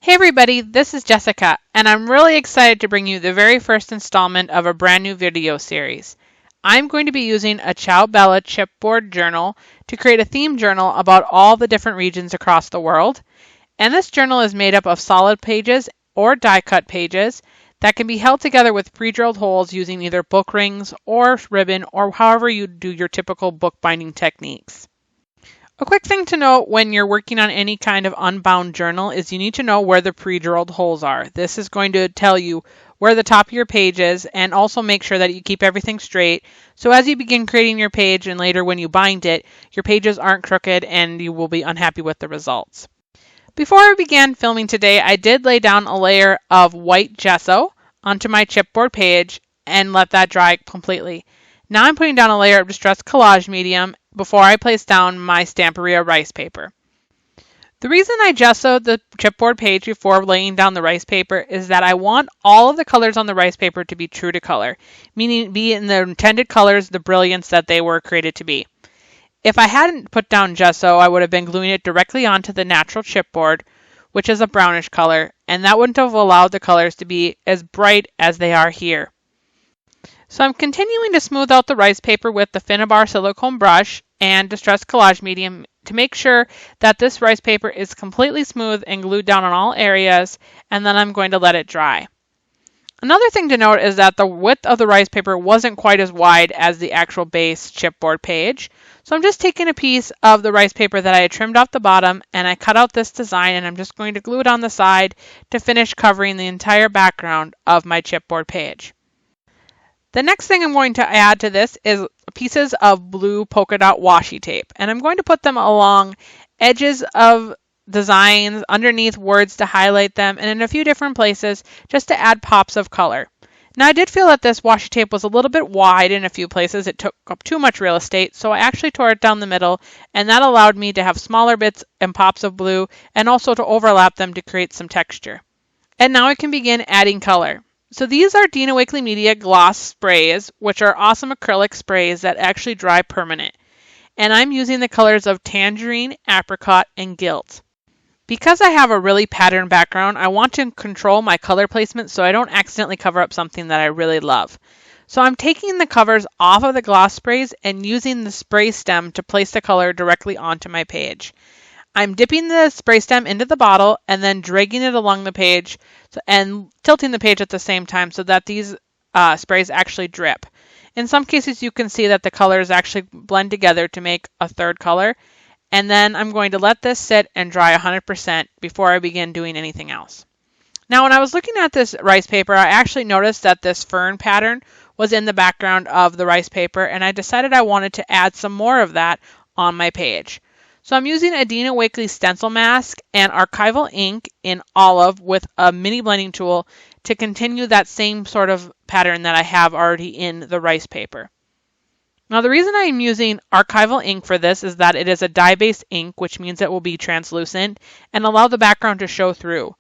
Hey everybody, this is Jessica, and I'm really excited to bring you the very first installment of a brand new video series. I'm going to be using a Ciao Bella chipboard journal to create a theme journal about all the different regions across the world. And this journal is made up of solid pages or die-cut pages that can be held together with pre-drilled holes using either book rings or ribbon or however you do your typical bookbinding techniques. A quick thing to note when you're working on any kind of unbound journal is you need to know where the pre-drilled holes are. This is going to tell you where the top of your page is and also make sure that you keep everything straight. So as you begin creating your page and later when you bind it, your pages aren't crooked and you will be unhappy with the results. Before I began filming today, I did lay down a layer of white gesso onto my chipboard page and let that dry completely. Now I'm putting down a layer of distressed collage medium before I place down my Stamperia rice paper. The reason I gessoed the chipboard page before laying down the rice paper is that I want all of the colors on the rice paper to be true to color, meaning be in the intended colors, the brilliance that they were created to be. If I hadn't put down gesso, I would have been gluing it directly onto the natural chipboard, which is a brownish color, and that wouldn't have allowed the colors to be as bright as they are here. So I'm continuing to smooth out the rice paper with the Finnabar silicone brush and distressed collage medium to make sure that this rice paper is completely smooth and glued down on all areas, and then I'm going to let it dry. Another thing to note is that the width of the rice paper wasn't quite as wide as the actual base chipboard page. So I'm just taking a piece of the rice paper that I had trimmed off the bottom and I cut out this design and I'm just going to glue it on the side to finish covering the entire background of my chipboard page. The next thing I'm going to add to this is pieces of blue polka dot washi tape, and I'm going to put them along edges of designs, underneath words to highlight them, and in a few different places just to add pops of color. Now I did feel that this washi tape was a little bit wide in a few places. It took up too much real estate, so I actually tore it down the middle, and that allowed me to have smaller bits and pops of blue and also to overlap them to create some texture. And now I can begin adding color. So these are Dina Wakley Media gloss sprays, which are awesome acrylic sprays that actually dry permanent. And I'm using the colors of tangerine, apricot, and gilt. Because I have a really patterned background, I want to control my color placement so I don't accidentally cover up something that I really love. So I'm taking the covers off of the gloss sprays and using the spray stem to place the color directly onto my page. I'm dipping the spray stem into the bottle and then dragging it along the page and tilting the page at the same time so that these sprays actually drip. In some cases you can see that the colors actually blend together to make a third color, and then I'm going to let this sit and dry 100% before I begin doing anything else. Now when I was looking at this rice paper, I actually noticed that this fern pattern was in the background of the rice paper, and I decided I wanted to add some more of that on my page. So I'm using a Dina Wakley stencil mask and archival ink in olive with a mini blending tool to continue that same sort of pattern that I have already in the rice paper. Now the reason I'm using archival ink for this is that it is a dye-based ink, which means it will be translucent and allow the background to show through.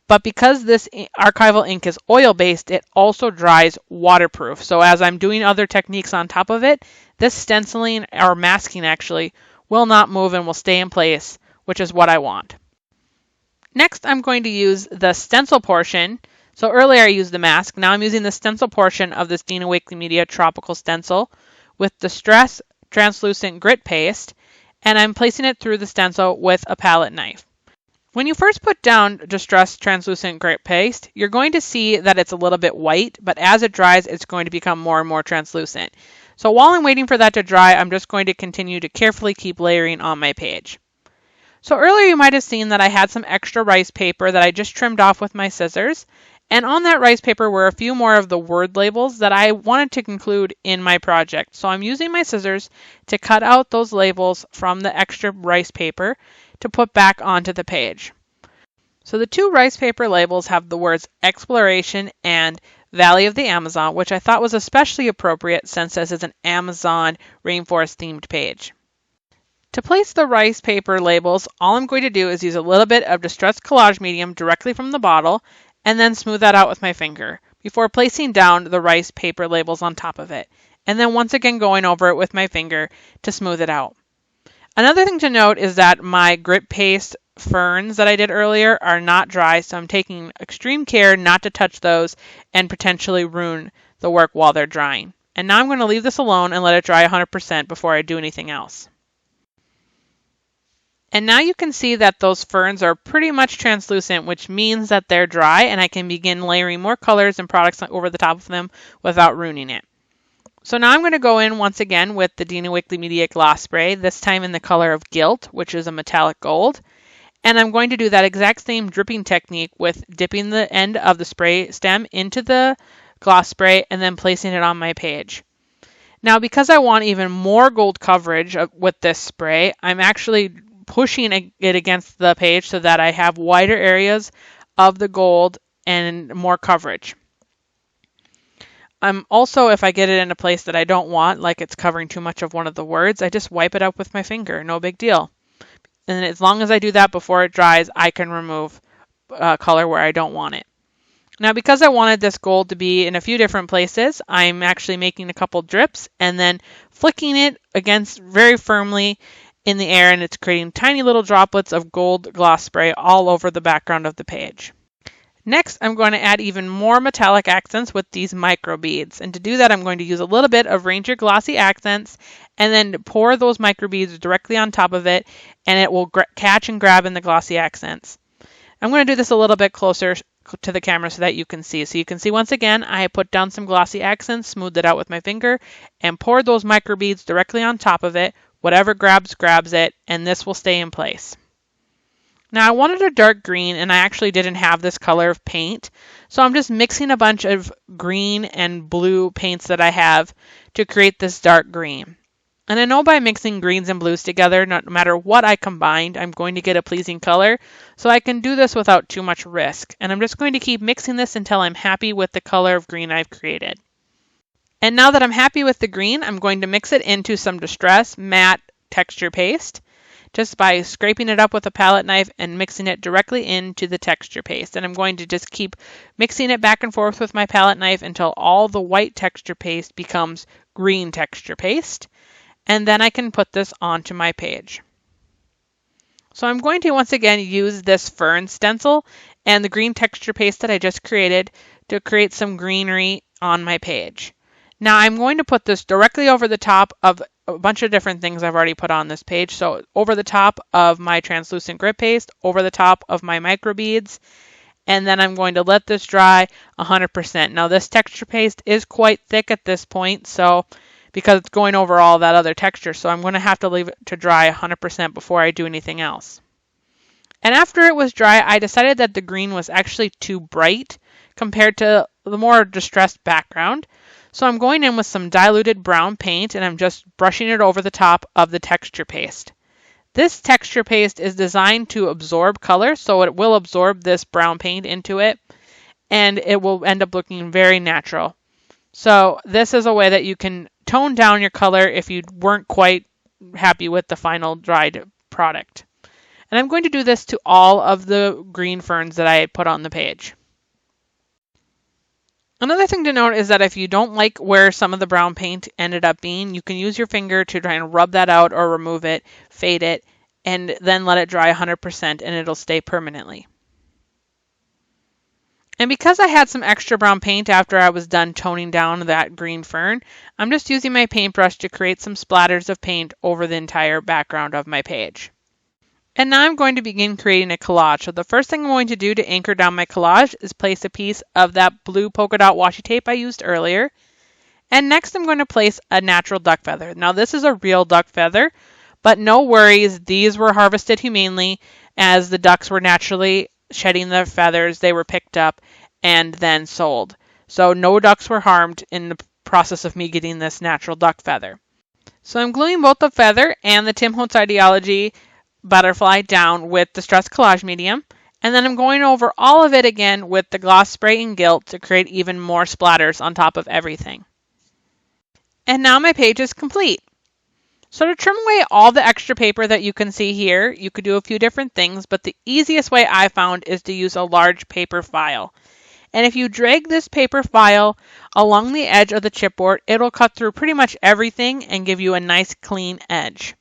But because this archival ink is oil-based, it also dries waterproof. So as I'm doing other techniques on top of it, this stenciling or masking actually will not move and will stay in place, which is what I want. Next, I'm going to use the stencil portion. So earlier I used the mask. Now I'm using the stencil portion of this Dina Wakley Media Tropical Stencil with Distress Translucent Grit Paste, and I'm placing it through the stencil with a palette knife. When you first put down Distress Translucent Grit Paste, you're going to see that it's a little bit white, but as it dries, it's going to become more and more translucent. So while I'm waiting for that to dry, I'm just going to continue to carefully keep layering on my page. So earlier you might have seen that I had some extra rice paper that I just trimmed off with my scissors. And on that rice paper were a few more of the word labels that I wanted to include in my project. So I'm using my scissors to cut out those labels from the extra rice paper to put back onto the page. So the two rice paper labels have the words exploration and Valley of the Amazon, which I thought was especially appropriate since this is an Amazon rainforest themed page. To place the rice paper labels, all I'm going to do is use a little bit of distressed collage medium directly from the bottle and then smooth that out with my finger before placing down the rice paper labels on top of it, and then once again going over it with my finger to smooth it out. Another thing to note is that my grit paste ferns that I did earlier are not dry, so I'm taking extreme care not to touch those and potentially ruin the work while they're drying. And now I'm going to leave this alone and let it dry 100% before I do anything else. And now you can see that those ferns are pretty much translucent, which means that they're dry, and I can begin layering more colors and products over the top of them without ruining it. So now I'm going to go in once again with the Dina Wakley Media Gloss Spray, this time in the color of Gilt, which is a metallic gold. And I'm going to do that exact same dripping technique with dipping the end of the spray stem into the gloss spray and then placing it on my page. Now, because I want even more gold coverage with this spray, I'm actually pushing it against the page so that I have wider areas of the gold and more coverage. Also, if I get it in a place that I don't want, like it's covering too much of one of the words, I just wipe it up with my finger. No big deal. And as long as I do that before it dries, I can remove color where I don't want it. Now, because I wanted this gold to be in a few different places, I'm actually making a couple drips and then flicking it against very firmly in the air, and it's creating tiny little droplets of gold gloss spray all over the background of the page. Next, I'm going to add even more metallic accents with these micro beads. And to do that, I'm going to use a little bit of Ranger Glossy Accents and then pour those micro beads directly on top of it, and it will catch and grab in the glossy accents. I'm going to do this a little bit closer to the camera so that you can see. So you can see once again, I put down some glossy accents, smoothed it out with my finger, and poured those micro beads directly on top of it. Whatever grabs it, and this will stay in place. Now I wanted a dark green, and I actually didn't have this color of paint, so I'm just mixing a bunch of green and blue paints that I have to create this dark green. And I know by mixing greens and blues together, no matter what I combined, I'm going to get a pleasing color, so I can do this without too much risk. And I'm just going to keep mixing this until I'm happy with the color of green I've created. And now that I'm happy with the green, I'm going to mix it into some Distress Matte Texture Paste, just by scraping it up with a palette knife and mixing it directly into the texture paste. And I'm going to just keep mixing it back and forth with my palette knife until all the white texture paste becomes green texture paste. And then I can put this onto my page. So I'm going to once again use this fern stencil and the green texture paste that I just created to create some greenery on my page. Now I'm going to put this directly over the top of a bunch of different things I've already put on this page. So over the top of my translucent grit paste, over the top of my micro beads, and then I'm going to let this dry 100%. Now this texture paste is quite thick at this point, so because it's going over all that other texture, so I'm going to have to leave it to dry 100% before I do anything else. And after it was dry, I decided that the green was actually too bright compared to the more distressed background. So I'm going in with some diluted brown paint, and I'm just brushing it over the top of the texture paste. This texture paste is designed to absorb color, so it will absorb this brown paint into it, and it will end up looking very natural. So this is a way that you can tone down your color if you weren't quite happy with the final dried product. And I'm going to do this to all of the green ferns that I had put on the page. Another thing to note is that if you don't like where some of the brown paint ended up being, you can use your finger to try and rub that out or remove it, fade it, and then let it dry 100% and it'll stay permanently. And because I had some extra brown paint after I was done toning down that green fern, I'm just using my paintbrush to create some splatters of paint over the entire background of my page. And now I'm going to begin creating a collage. So the first thing I'm going to do to anchor down my collage is place a piece of that blue polka dot washi tape I used earlier. And next I'm going to place a natural duck feather. Now this is a real duck feather, but no worries, these were harvested humanely as the ducks were naturally shedding their feathers. They were picked up and then sold. So no ducks were harmed in the process of me getting this natural duck feather. So I'm gluing both the feather and the Tim Holtz Ideology butterfly down with Distress Collage Medium, and then I'm going over all of it again with the gloss spray and Gilt to create even more splatters on top of everything. And now my page is complete. So to trim away all the extra paper that you can see here, you could do a few different things, but the easiest way I found is to use a large paper file. And if you drag this paper file along the edge of the chipboard, it'll cut through pretty much everything and give you a nice clean edge.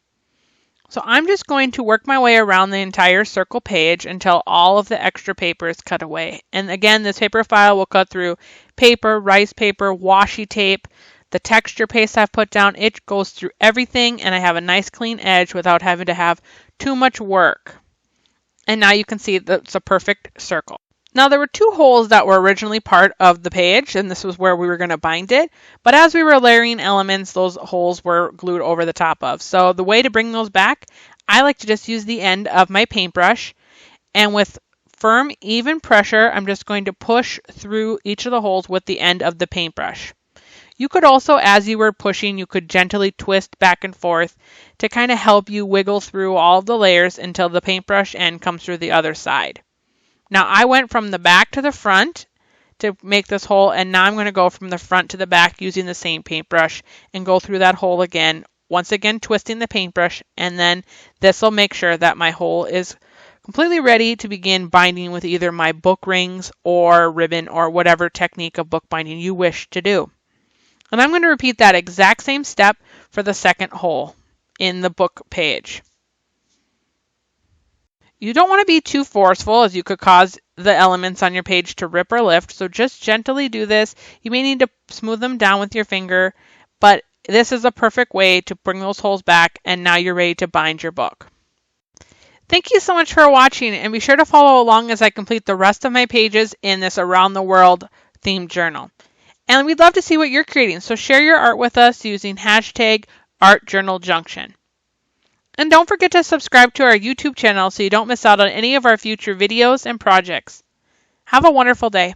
So I'm just going to work my way around the entire circle page until all of the extra paper is cut away. And again, this paper file will cut through paper, rice paper, washi tape, the texture paste I've put down. It goes through everything, and I have a nice clean edge without having to have too much work. And now you can see that it's a perfect circle. Now there were two holes that were originally part of the page, and this was where we were going to bind it. But as we were layering elements, those holes were glued over the top of. So the way to bring those back, I like to just use the end of my paintbrush, and with firm, even pressure, I'm just going to push through each of the holes with the end of the paintbrush. You could also, as you were pushing, you could gently twist back and forth to kind of help you wiggle through all of the layers until the paintbrush end comes through the other side. Now I went from the back to the front to make this hole, and now I'm going to go from the front to the back using the same paintbrush and go through that hole again, once again twisting the paintbrush, and then this will make sure that my hole is completely ready to begin binding with either my book rings or ribbon or whatever technique of bookbinding you wish to do. And I'm going to repeat that exact same step for the second hole in the book page. You don't want to be too forceful, as you could cause the elements on your page to rip or lift, so just gently do this. You may need to smooth them down with your finger, but this is a perfect way to bring those holes back, and now you're ready to bind your book. Thank you so much for watching, and be sure to follow along as I complete the rest of my pages in this Around the World themed journal. And we'd love to see what you're creating, so share your art with us using hashtag ArtJournalJunction. And don't forget to subscribe to our YouTube channel so you don't miss out on any of our future videos and projects. Have a wonderful day.